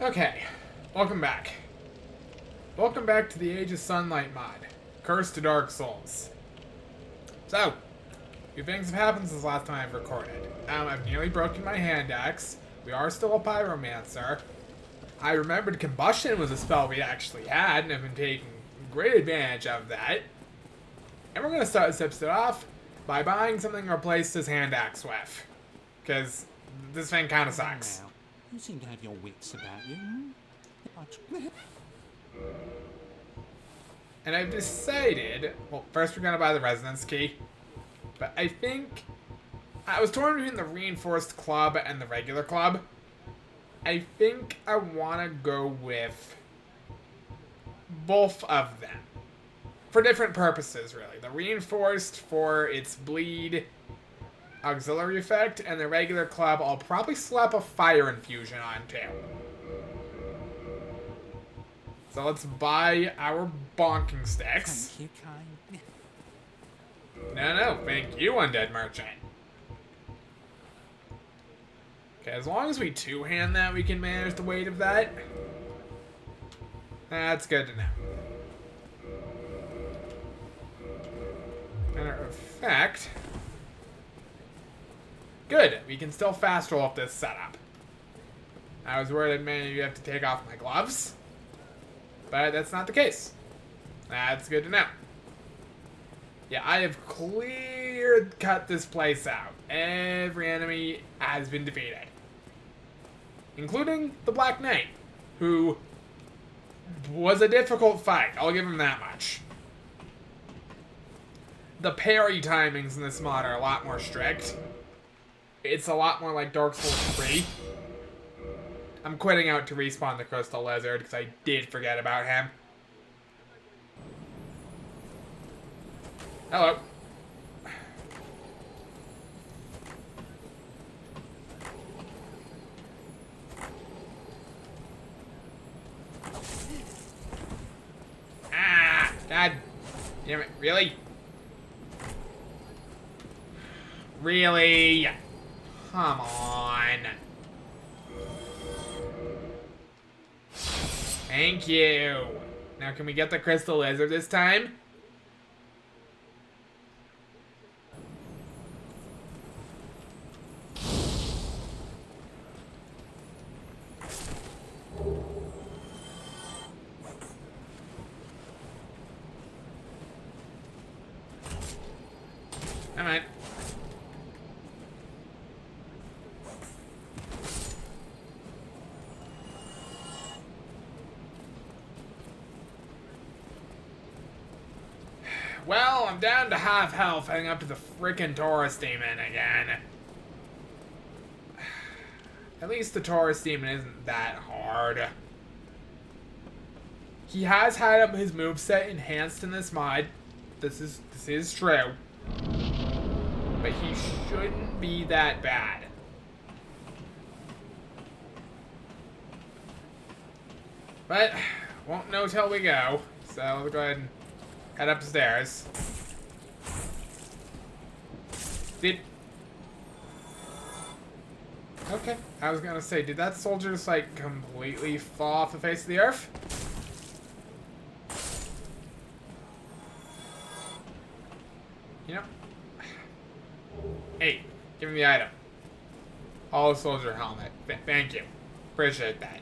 Okay, welcome back. Welcome back to the Age of Sunlight mod. Curse to Dark Souls. So, a few things have happened since the last time I've recorded. I've nearly broken my hand axe. We are still a Pyromancer. I remembered combustion was a spell we actually had, and I've been taking great advantage of that. And we're going to start this episode off by buying something to replace this hand axe with. Because this thing kind of sucks. Now, you seem to have your wits about you. And I've decided, well, first we're going to buy the resonance key. But I think, I was torn between the reinforced club and the regular club. I think I want to go with both of them. For different purposes, really. The reinforced for its bleed auxiliary effect, and the regular club I'll probably slap a fire infusion on too. So let's buy our bonking sticks. Thank you, kind. No, thank you, Undead Merchant. Okay, as long as we two-hand that, we can manage the weight of that. That's good to know. Matter of fact... Good, we can still fast roll up this setup. I was worried I'd maybe have to take off my gloves. But that's not the case. That's good to know. Yeah, I have cut this place out. Every enemy has been defeated. Including the Black Knight, who was a difficult fight. I'll give him that much. The parry timings in this mod are a lot more strict. It's a lot more like Dark Souls 3. I'm quitting out to respawn the Crystal Lizard because I did forget about him. Hello. Ah! God damn it. Really? Really? Come on. Thank you. Now can we get the Crystal Lizard this time? Come on. Well, I'm down to half health heading up to the frickin' Taurus Demon again. At least the Taurus Demon isn't that hard. He has had his moveset enhanced in this mod. This is true. But he shouldn't be that bad. But, won't know till we go. So, let's go ahead and head upstairs. Okay, I was gonna say, did that soldier just, like, completely fall off the face of the earth? You know? Hey, give me the item. Hollow soldier helmet. Thank you. Appreciate that.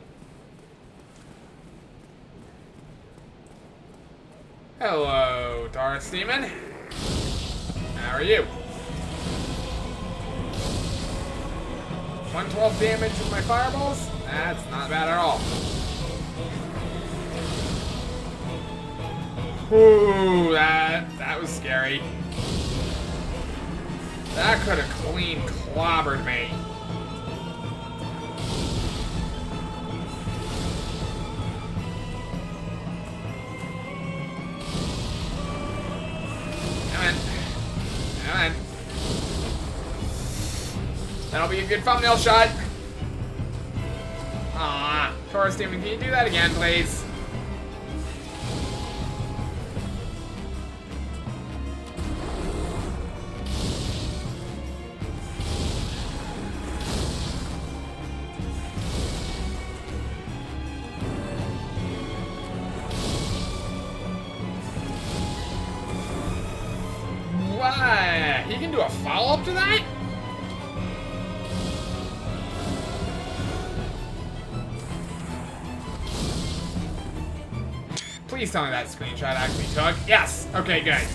Hello, Taurus Demon. How are you? 112 damage with my fireballs? That's not bad at all. Ooh, that was scary. That could have clean clobbered me. Come on. That'll be a good thumbnail shot. Aw, Taurus Demon, can you do that again, please? He can do a follow-up to that? Please tell me that screenshot actually took. Yes! Okay, good.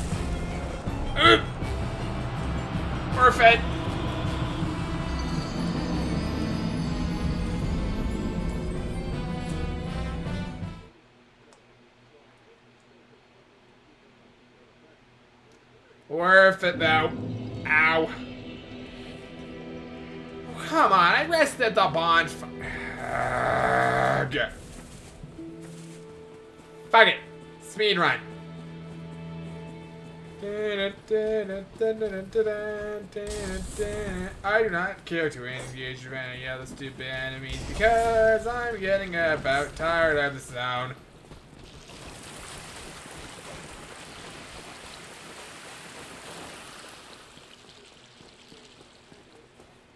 Perfect. Worth it, though. Ow. Come on, I rested the bonfire. Fuck it. Speedrun. I do not care to engage with any other stupid enemies because I'm getting about tired of the sound.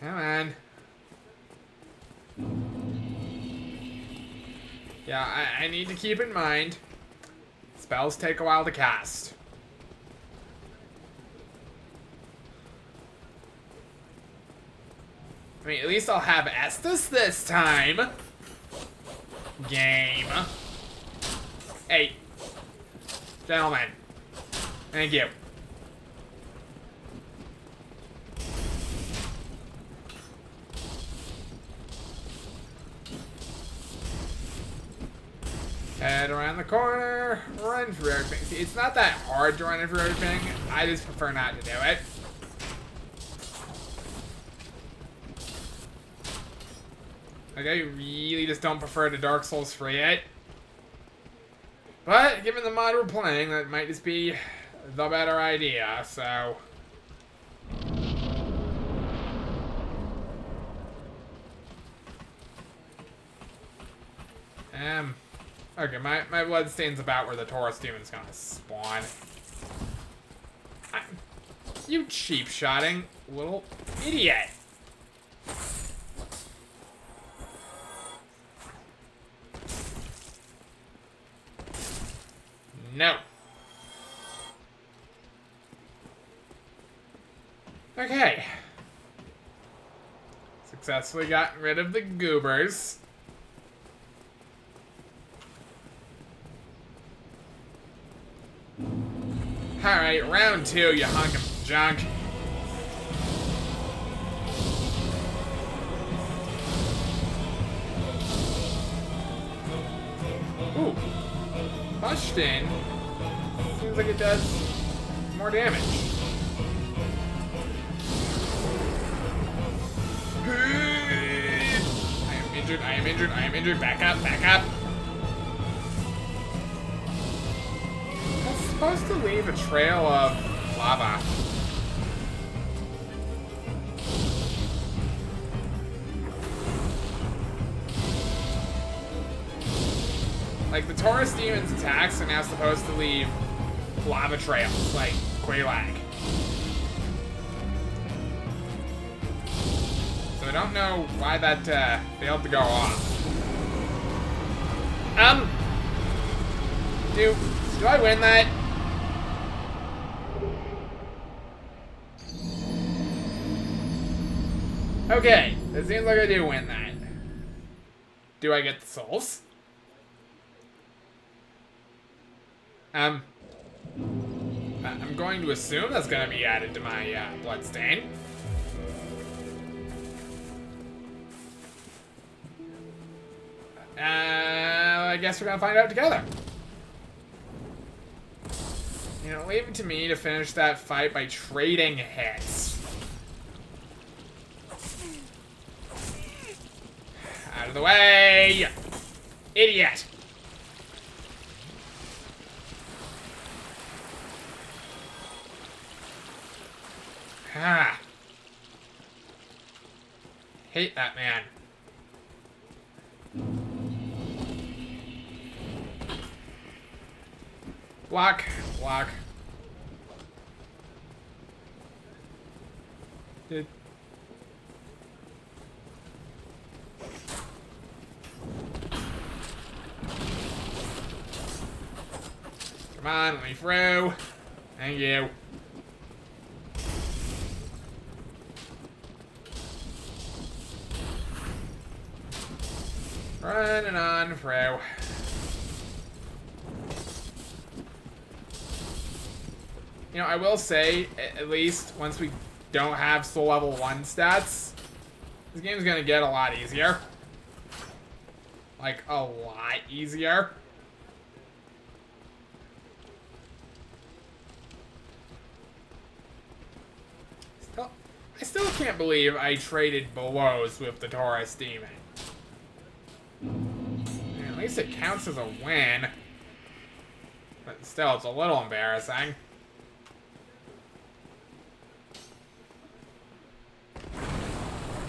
Come on. Yeah, I need to keep in mind, spells take a while to cast. I mean, at least I'll have Estus this time. Game. Hey. Gentlemen. Thank you. Head around the corner, run through everything. See, it's not that hard to run through everything. I just prefer not to do it. Like, I really just don't prefer to Dark Souls free it. But, given the mod we're playing, that might just be the better idea, so... Okay, my bloodstain's about where the Taurus Demon's gonna spawn. You cheap-shotting little idiot! No. Okay. Successfully gotten rid of the goobers. Alright, round two, you hunk of junk. Ooh. Pushed in. Seems like it does more damage. I am injured, I am injured, I am injured. Back up, back up. Supposed to leave a trail of lava. Like, the Taurus Demon's attacks are now supposed to leave lava trails, like Quaylag. So I don't know why that failed to go off. Do I win that? Okay, it seems like I do win that. Do I get the souls? I'm going to assume that's going to be added to my bloodstain. I guess we're going to find out together. You know, leave it to me to finish that fight by trading hits. Out of the way! Idiot! Ah. Hate that man. Block. Block. Good. Come on, let me through. Thank you. Running on through. You know, I will say, at least once we don't have soul level 1 stats, this game's gonna get a lot easier. Like, a lot easier. I still can't believe I traded blows with the Taurus Demon. At least it counts as a win. But still, it's a little embarrassing.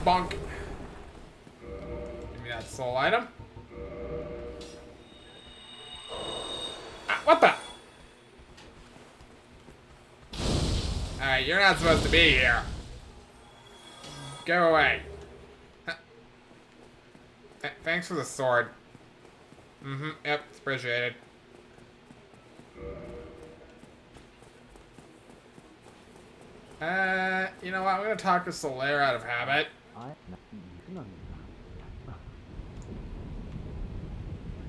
Bonk. Give me that soul item. Ah, what the? Alright, you're not supposed to be here. Go away. Thanks for the sword. Yep, it's appreciated. You know what? I'm gonna talk to Solaire out of habit.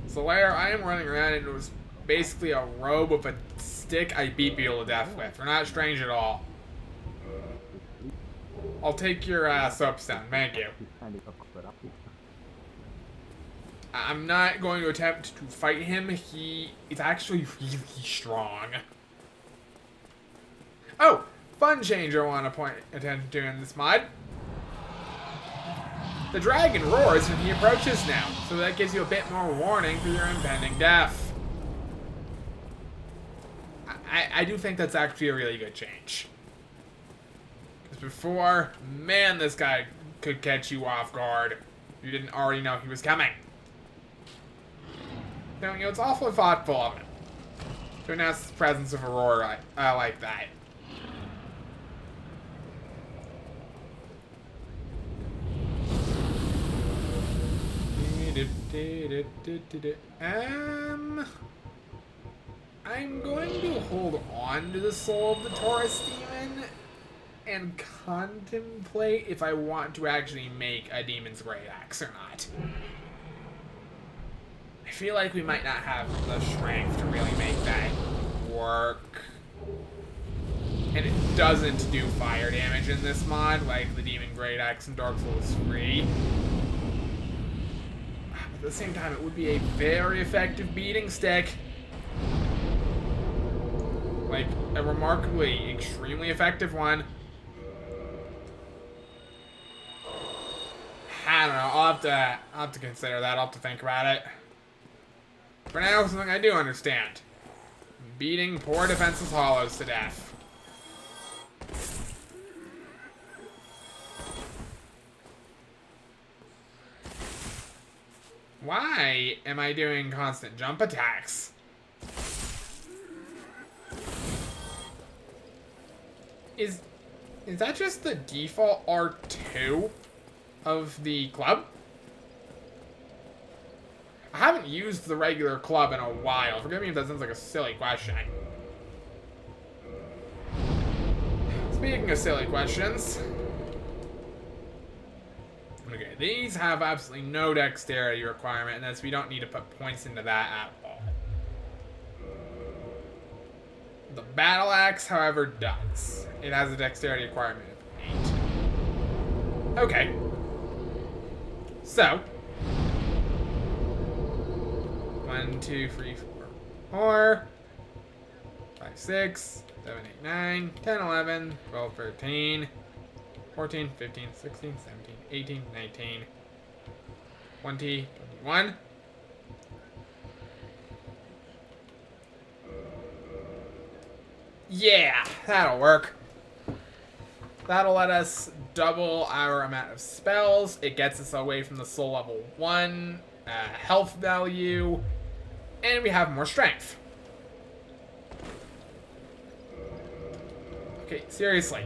Solaire, I am running around and it was basically a robe with a stick I beat people to death with. We're not strange at all. I'll take your soapstone, thank you. I'm not going to attempt to fight him. He is actually really strong. Oh, fun change I want to point attention to in this mod. The dragon roars when he approaches now, so that gives you a bit more warning for your impending death. I do think that's actually a really good change. Because before, man, this guy could catch you off guard. You didn't already know he was coming. You know, it's awfully thoughtful of him to announce the presence of a roar like that. I'm going to hold on to the soul of the Taurus Demon and contemplate if I want to actually make a Demon's Great Axe or not. I feel like we might not have the strength to really make that work. And it doesn't do fire damage in this mod, like the Demon Great Axe in Dark Souls 3. At the same time, it would be a very effective beating stick. Like, a remarkably, extremely effective one. I don't know, I'll have to consider that, I'll have to think about it. For now, something I do understand. Beating poor defenseless hollows to death. Why am I doing constant jump attacks? Is that just the default R2 of the club? I haven't used the regular club in a while. Forgive me if that sounds like a silly question. Speaking of silly questions. Okay, these have absolutely no dexterity requirement, and thus we don't need to put points into that at all. The battle axe, however, does. It has a dexterity requirement of 8. Okay. So. 1, 2, 3, 4, 4, 5, 6, 7, 8, 9, 10, 11, 12, 13, 14, 15, 16, 17, 18, 19, 20, 21. Yeah, that'll work. That'll let us double our amount of spells. It gets us away from the soul level 1 health value, and we have more strength. Okay, seriously.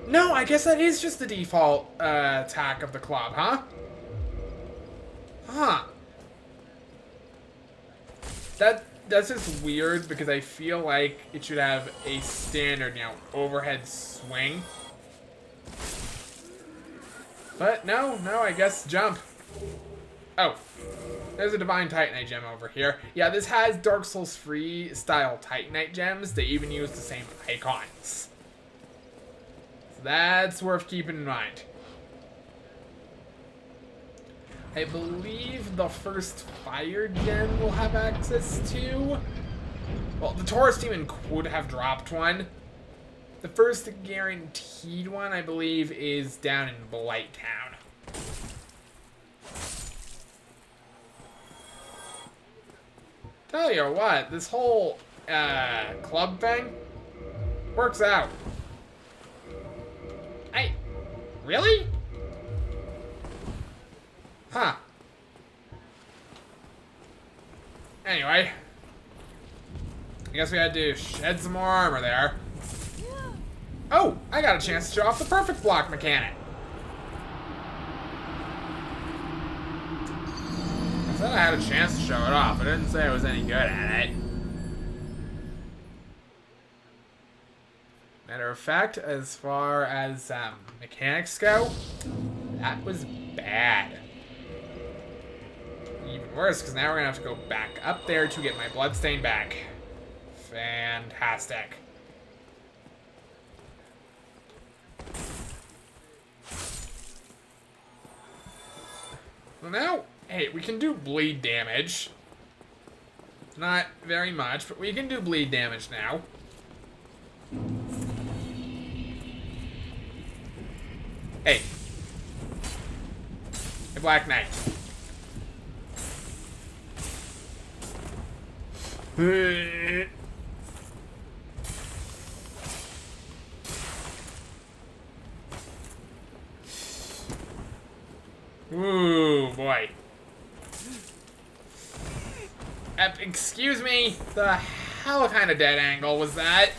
No, I guess that is just the default attack of the club, huh? Huh. That's just weird because I feel like it should have a standard, overhead swing. But no, I guess jump. Oh, there's a Divine Titanite gem over here. Yeah, this has Dark Souls 3 style Titanite gems. They even use the same icons. So that's worth keeping in mind. I believe the first fire gem will have access to. Well, the Taurus Demon could have dropped one. The first guaranteed one, I believe, is down in Blight Town. Tell you what, this whole club thing works out. Really? Huh. Anyway. I guess we had to shed some more armor there. Oh, I got a chance to show off the perfect block mechanic. I said I had a chance to show it off. I didn't say I was any good at it. Matter of fact, as far as mechanics go, that was bad. Even worse, because now we're going to have to go back up there to get my bloodstain back. Fantastic. Well now, hey, we can do bleed damage. Not very much, but we can do bleed damage now. Hey. Hey, Black Knight. Ooh, boy. Excuse me, the hell kind of dead angle was that?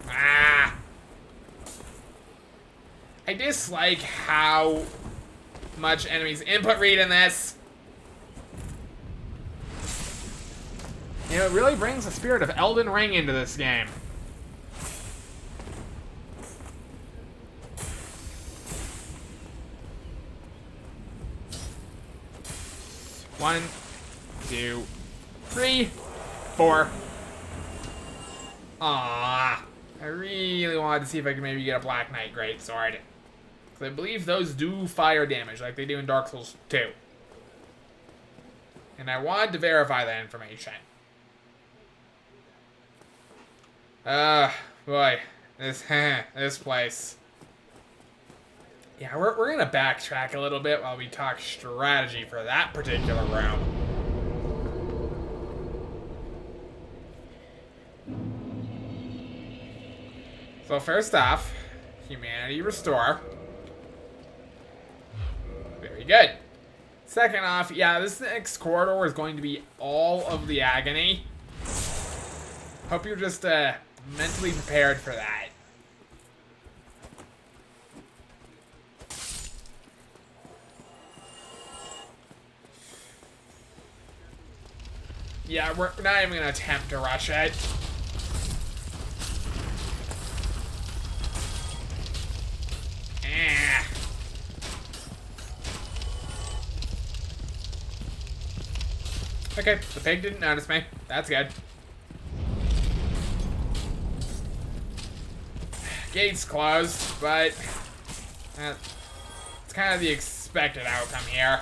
Ah. I dislike how much enemies input read in this. You know, it really brings the spirit of Elden Ring into this game. One, 2, 3, 4. Aww. I really wanted to see if I could maybe get a Black Knight Greatsword. Because I believe those do fire damage like they do in Dark Souls 2. And I wanted to verify that information. Boy. This place. Yeah, we're gonna backtrack a little bit while we talk strategy for that particular room. So first off, humanity restore. Very good. Second off, yeah, this next corridor is going to be all of the agony. Hope you're just mentally prepared for that. Yeah, we're not even gonna attempt to rush it. Okay, the pig didn't notice me. That's good. Gate's closed, but it's kind of the expected outcome here.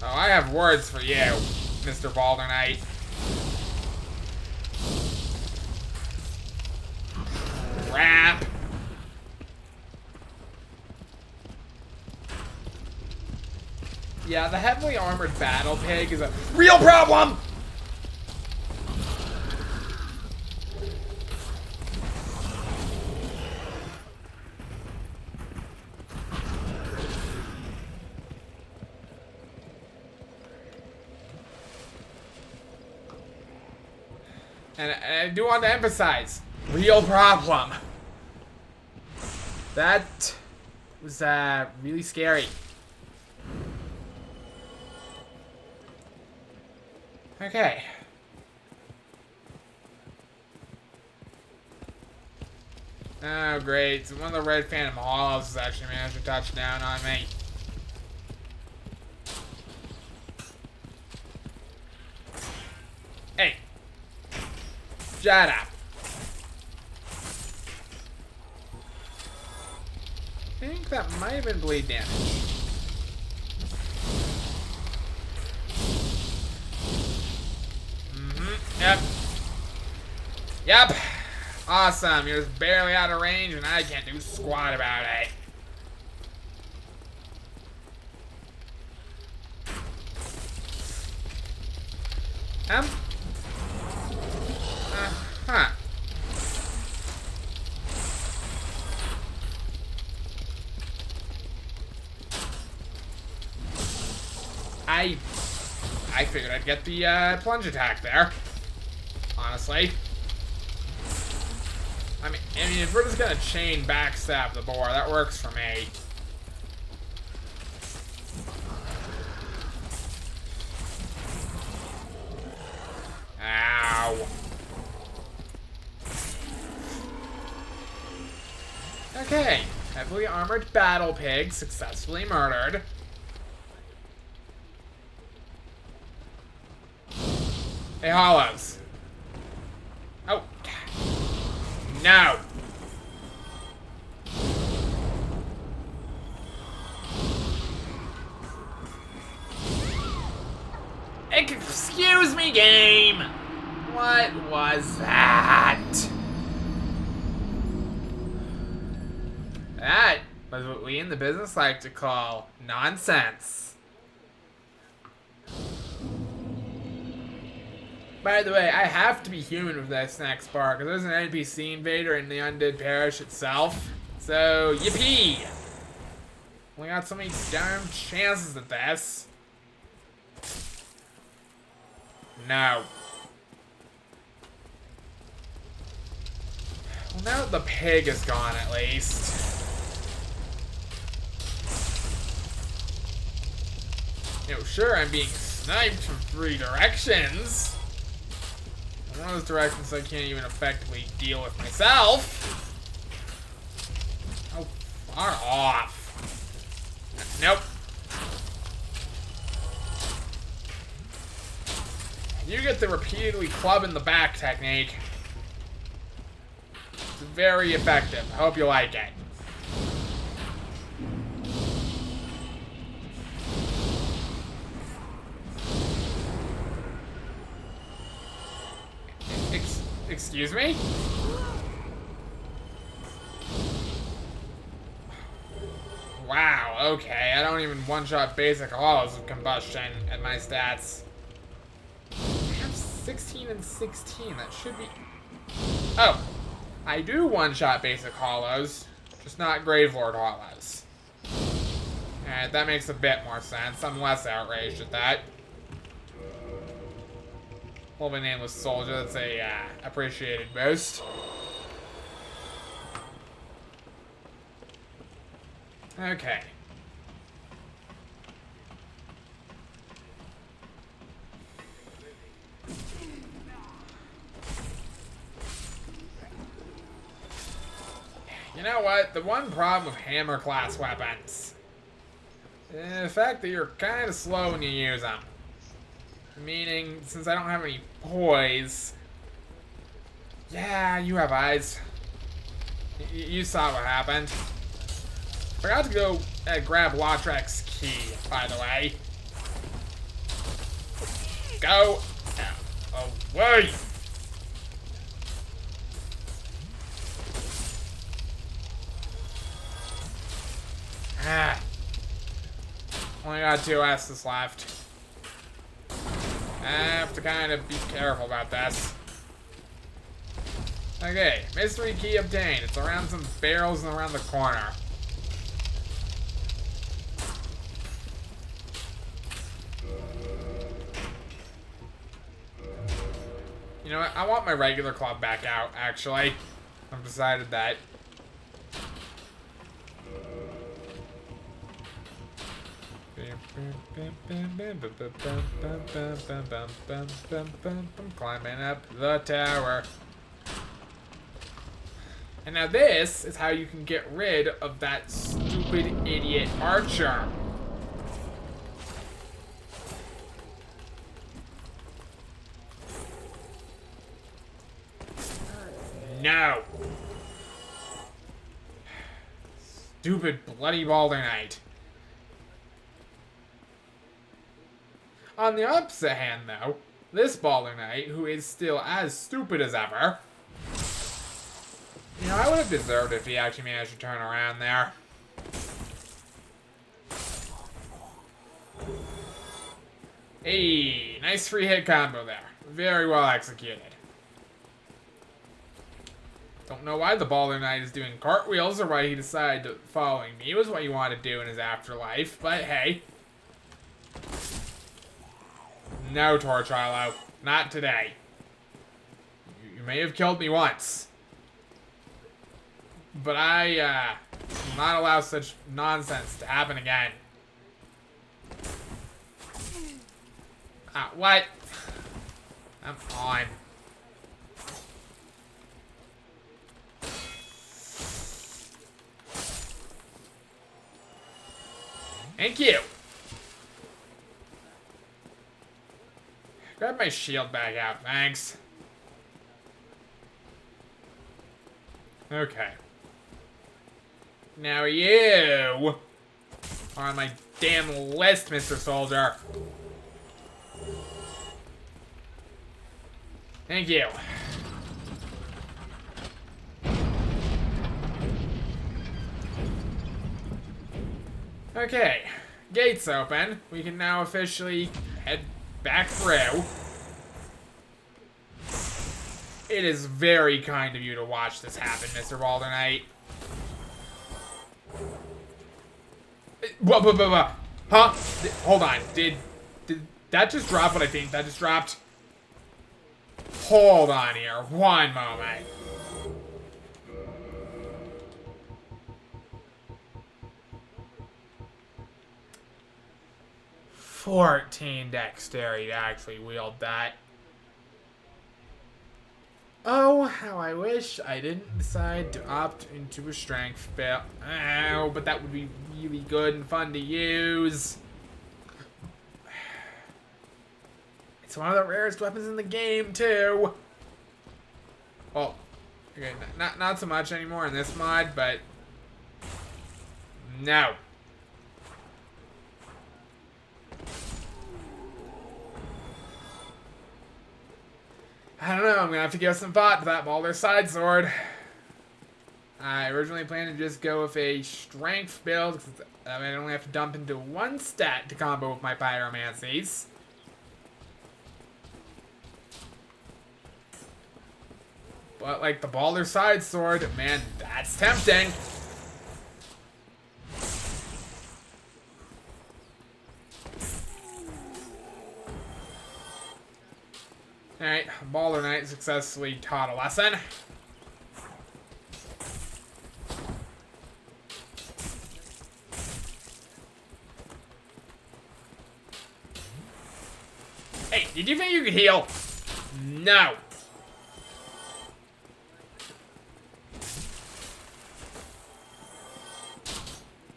Oh, I have words for you, Mr. Balder Knight. Crap. Yeah, the heavily armored battle pig is a real problem! And I do want to emphasize, real problem. That was really scary. Okay. Oh, great. So one of the red phantom hollows has actually managed to touch down on me. Hey. Shut up. I think that might have been bleed damage. Yep. Yep. Awesome. You're just barely out of range and I can't do squat about it. Huh. I figured I'd get the plunge attack there. Honestly. I mean, if we're just gonna chain backstab the boar, that works for me. Ow. Okay. Heavily armored battle pig successfully murdered. Hey, hollows. Oh. No. Excuse me, game. What was that? That was what we in the business like to call nonsense. By the way, I have to be human with this next part, because there's an NPC invader in the Undead Parish itself. So, yippee! We got so many darn chances at this. No. Well, now that the pig is gone, at least. You know, sure, I'm being sniped from 3 directions. One of those directions I can't even effectively deal with myself. Oh, far off. Nope. You get the repeatedly club in the back technique. It's very effective. I hope you like it. Excuse me? Wow, okay. I don't even one-shot basic hollows of combustion at my stats. I have 16 and 16. That should be... Oh. I do one-shot basic hollows, just not Gravelord hollows. Alright, that makes a bit more sense. I'm less outraged at that. Well, my nameless soldier, that's a appreciated boost. Okay. You know what? The one problem with hammer class weapons is the fact that you're kind of slow when you use them. Meaning, since I don't have any poise... Yeah, you have eyes. You saw what happened. Forgot to go grab Lautrek's key, by the way. Go away! Ah. Only got 2 S's left. I have to kind of be careful about this. Okay, mystery key obtained. It's around some barrels and around the corner. You know what? I want my regular club back out, actually. I've decided that. Climbing up the tower. And now this is how you can get rid of that stupid idiot archer. No. Stupid bloody Balder Knight. On the opposite hand, though, this Balder Knight, who is still as stupid as ever, you know, I would have deserved it if he actually managed to turn around there. Hey, nice free hit combo there. Very well executed. Don't know why the Balder Knight is doing cartwheels or why he decided to following me was what he wanted to do in his afterlife, but hey. No, Torchilo. Not today. You may have killed me once. But I will not allow such nonsense to happen again. Ah, what? I'm on. Thank you. Grab my shield back out, thanks. Okay. Now you are on my damn list, Mr. Soldier. Thank you. Okay, gates open. We can now officially head back through. It is very kind of you to watch this happen, Mr. Balder Knight. Huh? Hold on. Did that just drop what I think that just dropped? Hold on here. One moment. "14 dexterity to actually wield that. Oh, how I wish I didn't decide to opt into a strength build. Oh, but that would be really good and fun to use. It's one of the rarest weapons in the game, too. Well, okay, not so much anymore in this mod, but no. I don't know, I'm gonna have to give some thought to that Balder side sword. I originally planned to just go with a strength build, because I only have to dump into one stat to combo with my Pyromancies. But like the Balder side sword, man, that's tempting. Alright, Balder Knight successfully taught a lesson. Hey, did you think you could heal? No.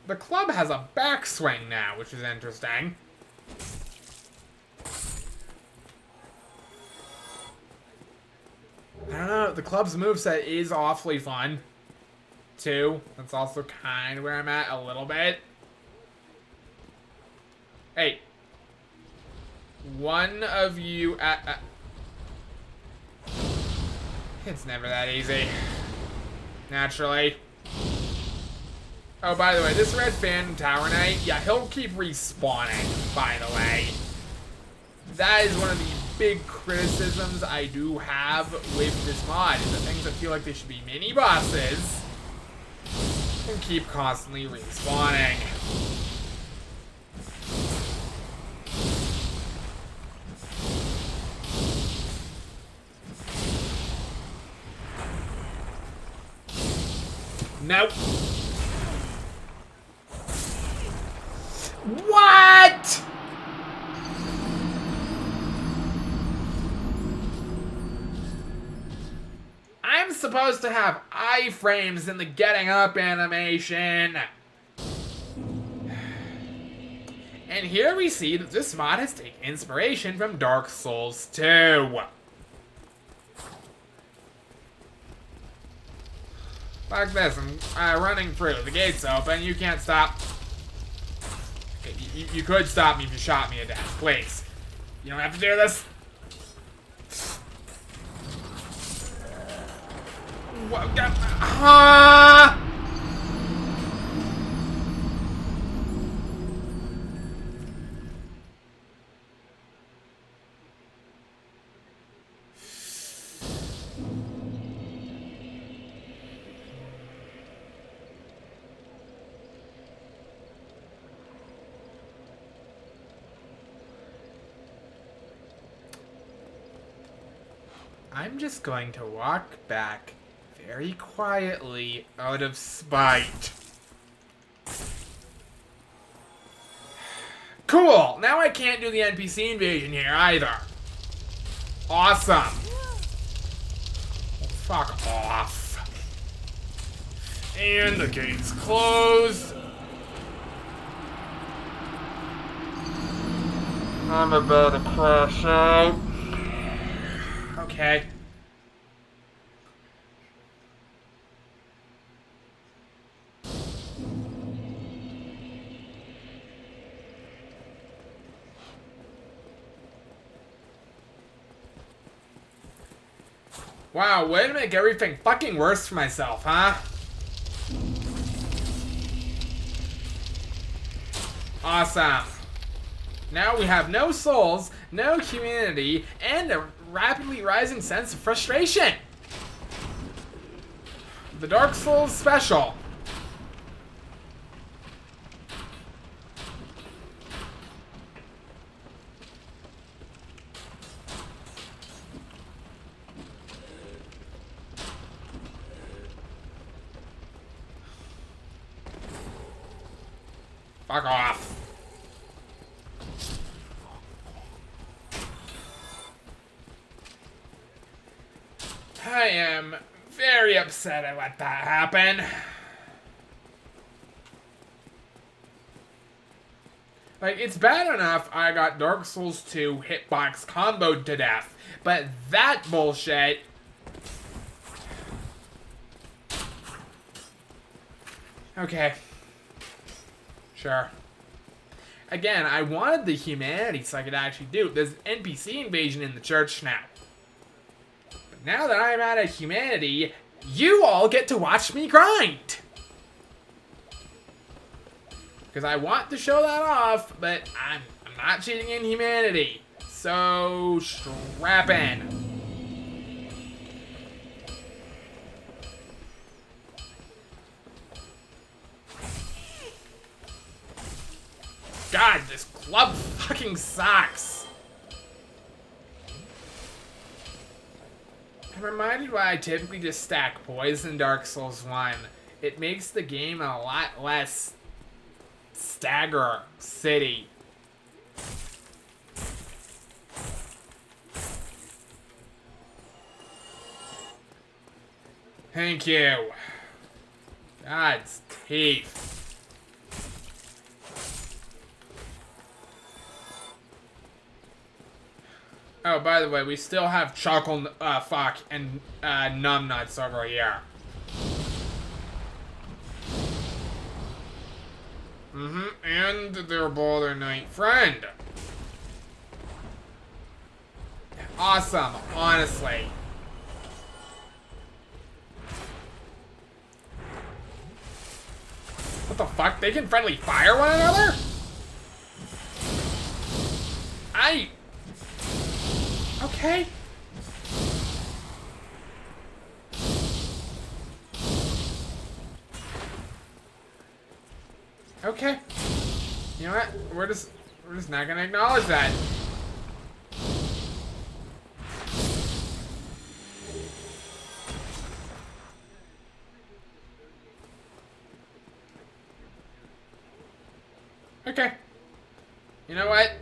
The club has a backswing now, which is interesting. I don't know, the club's moveset is awfully fun, too. That's also kind of where I'm at a little bit. Hey. One of you it's never that easy. Naturally. Oh, by the way, this Red Phantom Tower Knight, yeah, he'll keep respawning, by the way. That is one of the big criticisms I do have with this mod, is that things that feel like they should be mini-bosses can keep constantly respawning. Nope. What? I'm supposed to have iframes in the getting up animation. And here we see that this mod has taken inspiration from Dark Souls 2. Like this, I'm running through. The gate's open, you can't stop. Okay, you could stop me if you shot me to death, please. You don't have to do this. What? I'm just going to walk back very quietly out of spite. Cool! Now I can't do the NPC invasion here either. Awesome. Fuck off. And the gate's closed. I'm about to crash out. Okay. Wow, way to make everything fucking worse for myself, huh? Awesome. Now we have no souls, no humanity, and a rapidly rising sense of frustration. The Dark Souls special. Fuck off. I am very upset I let that happen. Like, it's bad enough I got Dark Souls 2 hitbox comboed to death, but that bullshit... Okay. Sure. Again, I wanted the humanity so I could actually do it. There's NPC invasion in the church now. But now that I'm out of humanity, you all get to watch me grind! Because I want to show that off, but I'm not cheating in humanity. So, strap in. God, this club fucking sucks. I'm reminded why I typically just stack poison in Dark Souls 1. It makes the game a lot less stagger city. Thank you. God's teeth. Oh, by the way, we still have Chuckle, fuck, and, Numbnuts over here. And their Boulder Knight friend. Awesome, honestly. What the fuck? They can friendly fire one another? Okay. Okay. You know what? We're just not gonna acknowledge that. Okay. You know what?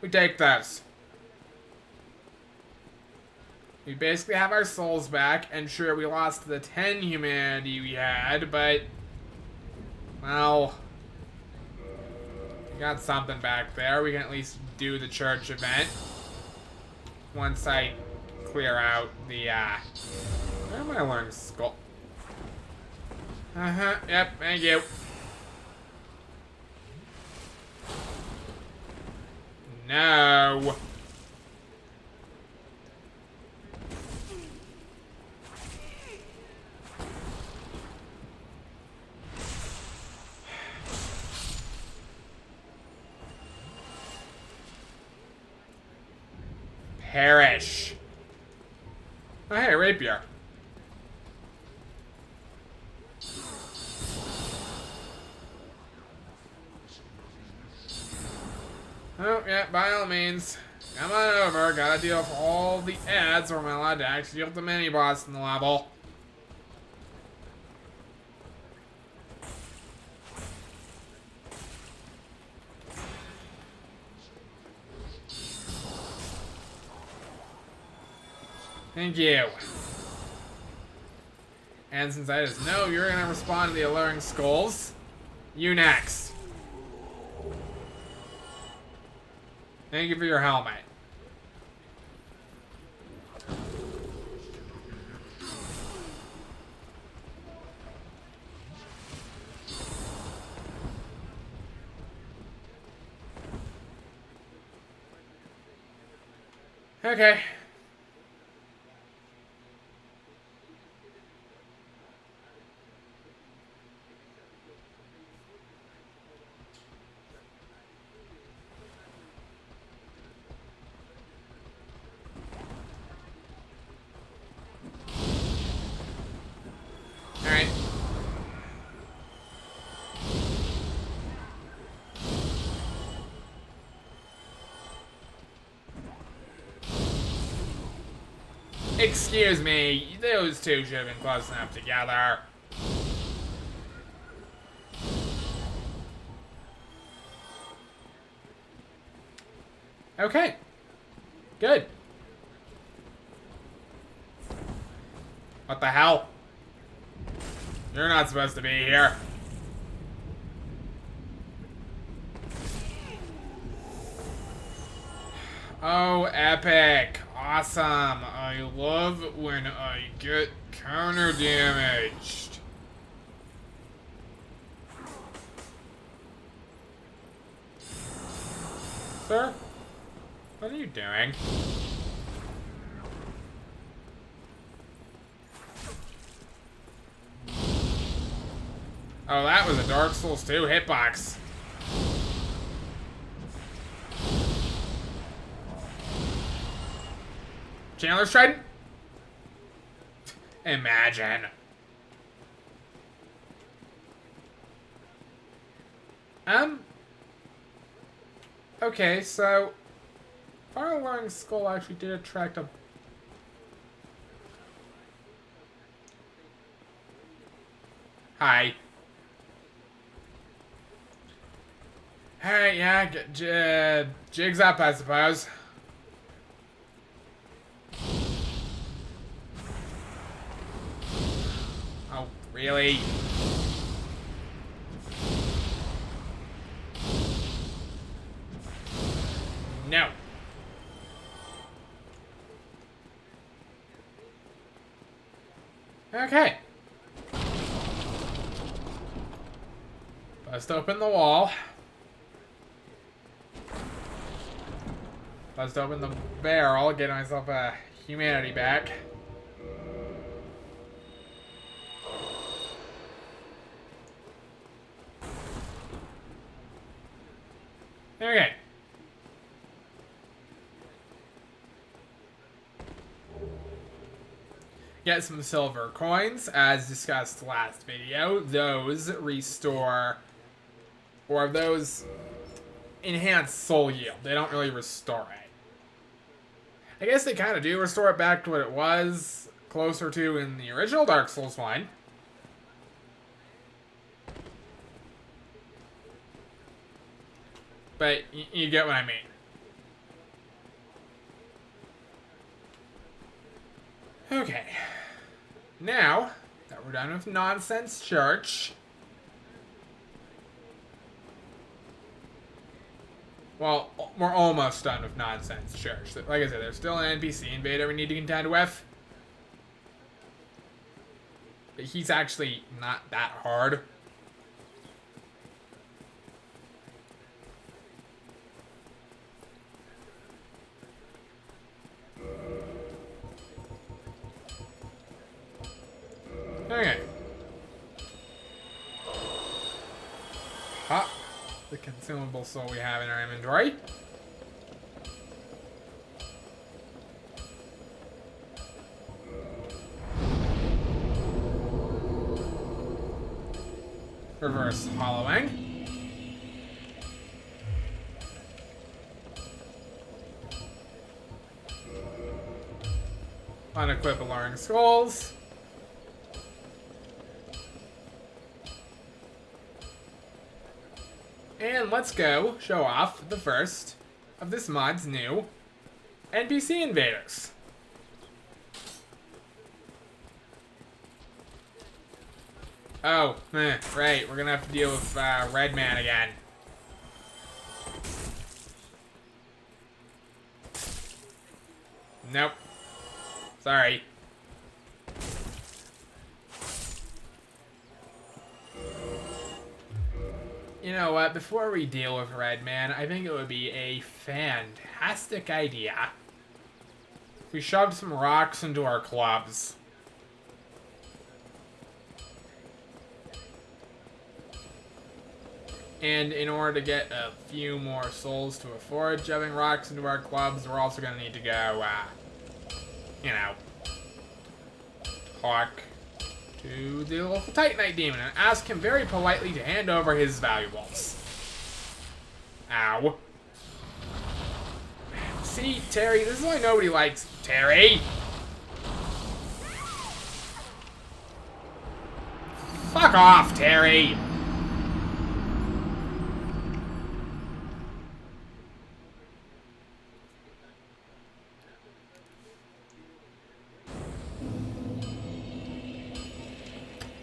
We take those. We basically have our souls back, and sure, we lost the 10 humanity we had, but... Well... We got something back there. We can at least do the church event. Once I clear out the, Where am I learning skull? Yep, thank you. No. Perish. Oh, hey, rapier. Oh, yeah, by all means. Come on over. Gotta deal with all the ads, or am I allowed to actually deal with the mini-boss in the level? Thank you. And since I just know you're gonna respond to the alluring skulls, you next. Thank you for your helmet. Okay. Alright. Excuse me, those two should have been close enough together. Okay. Good. What the hell? You're not supposed to be here. Oh, epic. Awesome. I love when I get counter damaged. Sir? What are you doing? Oh, that was a Dark Souls 2 hitbox. Chandler's Trident? Imagine. Okay, so Fire Alarm Skull actually did attract a... Hi. Alright, yeah, jig's up, I suppose. Oh, really? No. Okay. Bust open the wall. Bust open the barrel, get myself a humanity back. Okay. Get some silver coins, as discussed last video. Those restore, or those enhance soul yield. They don't really restore it. I guess they kind of do restore it back to what it was, closer to in the original Dark Souls 1. But you get what I mean. Okay. Now that we're done with Nonsense Church. Well, we're almost done with Nonsense Church. Like I said, there's still an NPC invader we need to contend with. But he's actually not that hard. Okay. Ha! The consumable soul we have in our inventory. Reverse hollowing. Unequip alluring skulls. And let's go show off the first of this mod's new NPC invaders. Oh, right, we're gonna have to deal with Red Man again. Nope. Sorry. You know what, before we deal with Red Man, I think it would be a fantastic idea if we shoved some rocks into our clubs. And in order to get a few more souls to afford shoving rocks into our clubs, we're also going to need to go, you know, talk to the local Titanite Demon and ask him very politely to hand over his valuables. Ow. See, Terry, this is why nobody likes Terry. Fuck off, Terry.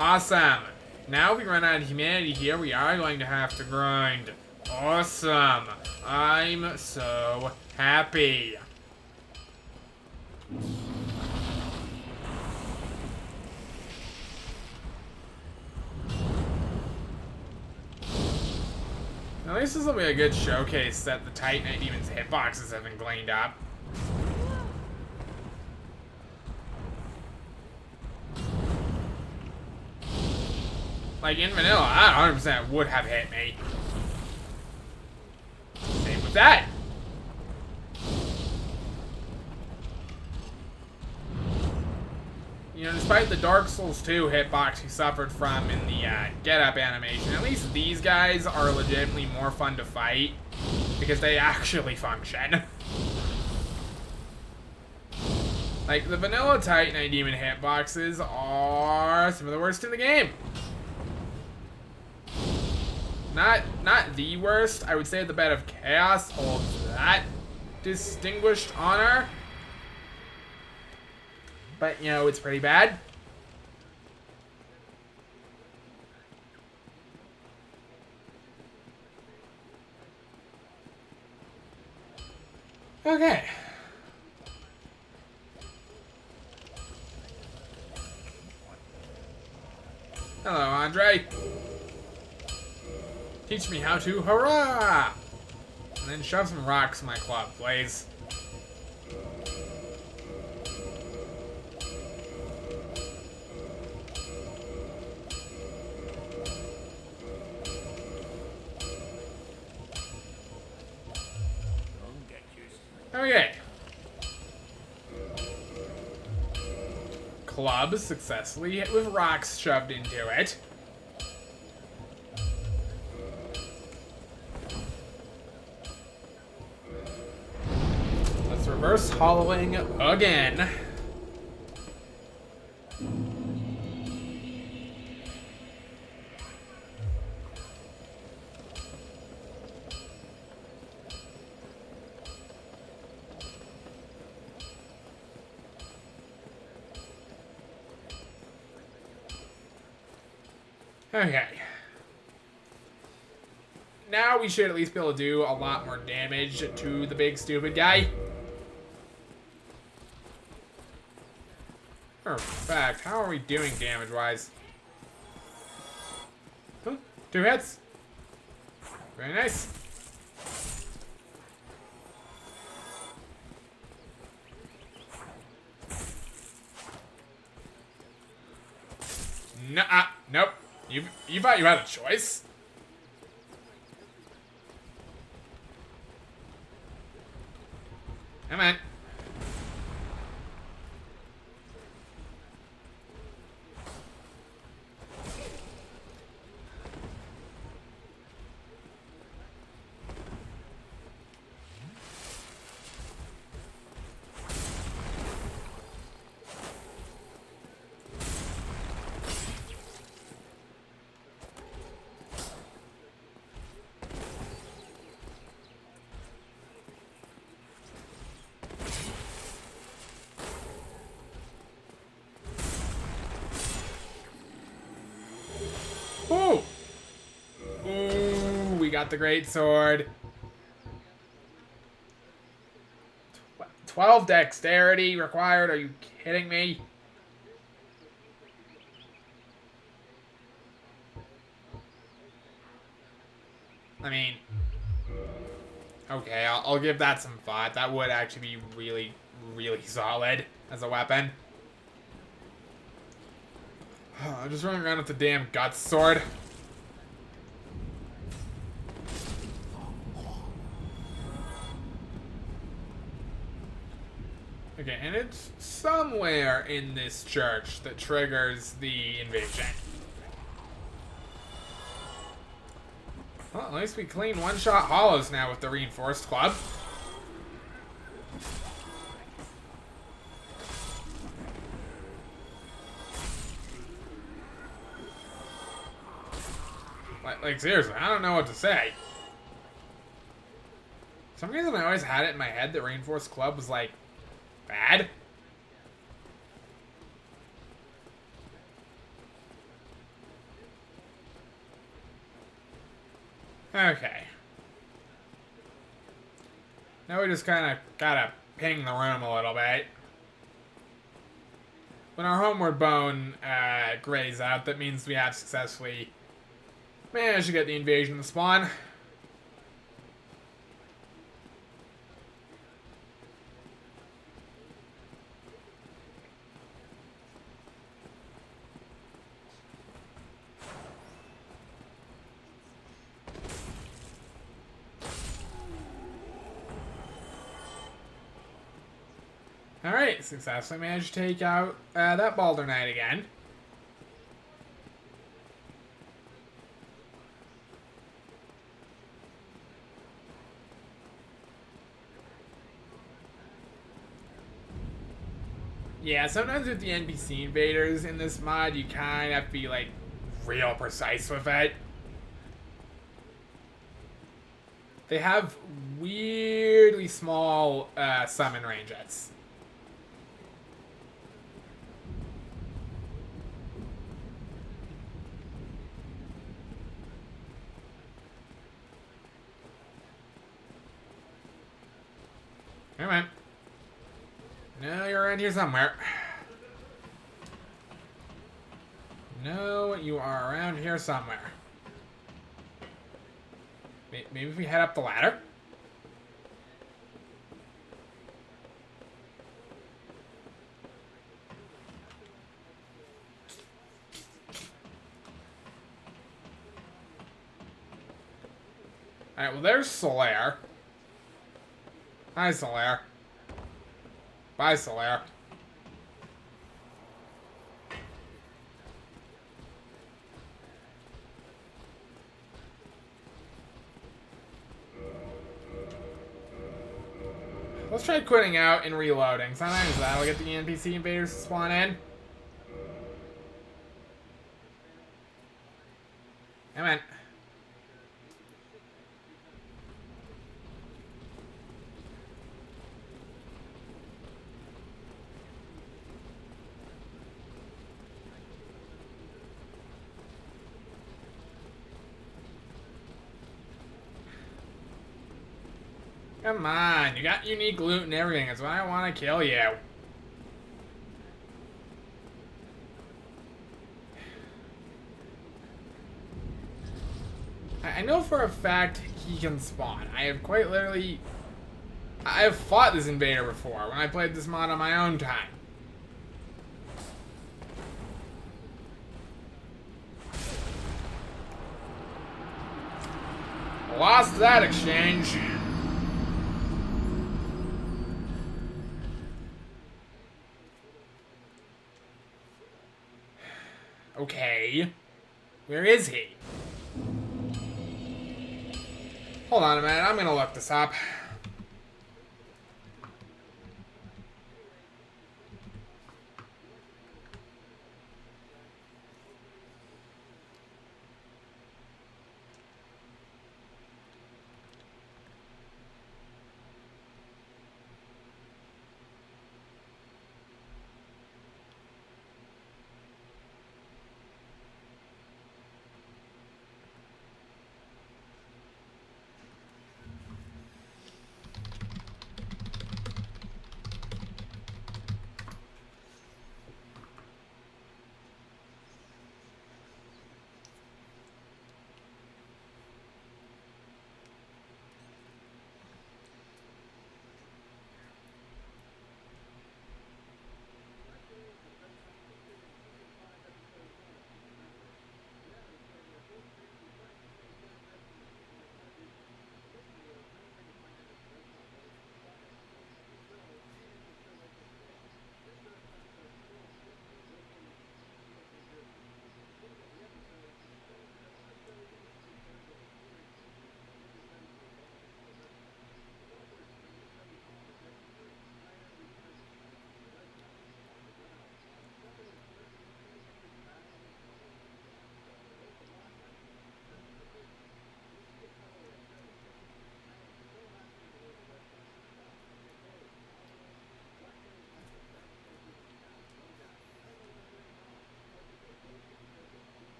Awesome. Now we run out of humanity here, we are going to have to grind. Awesome. I'm so happy. At least this will be a good showcase that the Titanite Demon's hitboxes have been cleaned up. Like, in vanilla, that 100% would have hit me. Same with that. You know, despite the Dark Souls 2 hitbox he suffered from in the Get Up animation, at least these guys are legitimately more fun to fight because they actually function. Like, the vanilla Titanite Demon hitboxes are some of the worst in the game. Not the worst. I would say the Bed of Chaos holds that distinguished honor. But, you know, it's pretty bad. Okay. Hello, Andre. Teach me how to hurrah! And then shove some rocks in my club, please. Okay. Club successfully hit with rocks shoved into it. Reverse hollowing again. Okay. Now we should at least be able to do a lot more damage to the big stupid guy. In fact, how are we doing damage-wise? Huh? 2 hits. Very nice. Nuh-uh. Nope. You thought you had a choice? Come on. Ooh! Ooh, we got the great sword. 12 dexterity required. Are you kidding me? I mean, okay, I'll give that some thought. That would actually be really, really solid as a weapon. I'm just running around with the damn guts sword. Okay, and it's somewhere in this church that triggers the invasion. Well, at least we clean one-shot hollows now with the reinforced club. Like seriously, I don't know what to say. For some reason I always had it in my head that reinforced club was like bad. Okay. Now we just kind of gotta ping the room a little bit. When our homeward bone grays out, that means we have successfully managed to get the invasion to spawn. Alright, successfully managed to take out that Balder Knight again. Yeah, sometimes with the NPC invaders in this mod, you kind of have to be, like, real precise with it. They have weirdly small summon ranges. Come on. No, you're around here somewhere. No, you are around here somewhere. Maybe if we head up the ladder? Alright, well there's Solaire. Hi, Solaire. Bye, Solaire. Let's try quitting out and reloading. Sometimes that'll get the NPC invaders to spawn in. Come on. Come on, you got unique loot and everything. That's why I want to kill you. I know for a fact he can spawn. I have quite literally... I have fought this invader before when I played this mod on my own time. Lost that exchange. Okay. Where is he? Hold on a minute, I'm gonna look this up.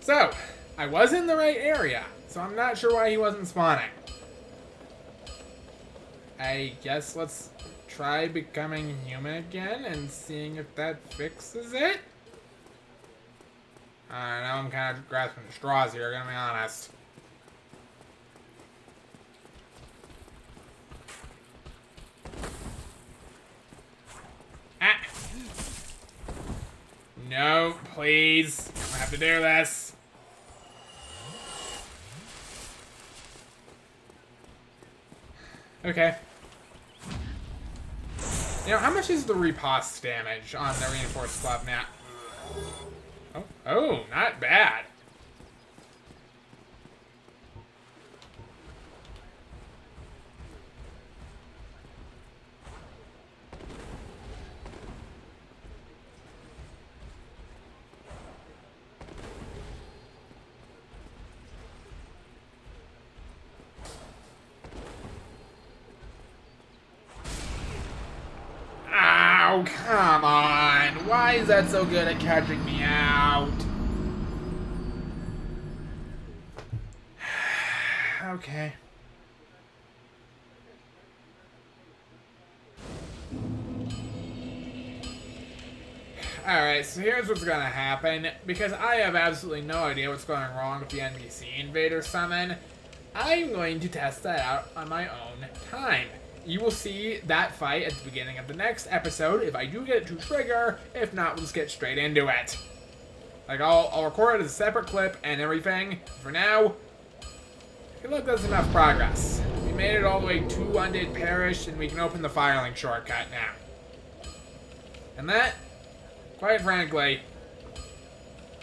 So, I was in the right area, so I'm not sure why he wasn't spawning. I guess let's try becoming human again and seeing if that fixes it. I know I'm kind of grasping at straws here, gonna be honest. Ah! No, please. I have to do this. Okay. You know, how much is the riposte damage on the reinforced club now? Oh, not bad. Oh, come on. Why is that so good at catching me out? Okay. Alright, so here's what's gonna happen. Because I have absolutely no idea what's going wrong with the NPC Invader summon, I'm going to test that out on my own time. You will see that fight at the beginning of the next episode if I do get it to trigger. If not, we'll just get straight into it. Like, I'll record it as a separate clip and everything. For now, I feel like that's enough progress. We made it all the way to Undead Parish, and we can open the filing shortcut now. And that, quite frankly,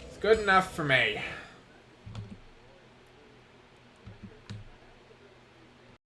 is good enough for me.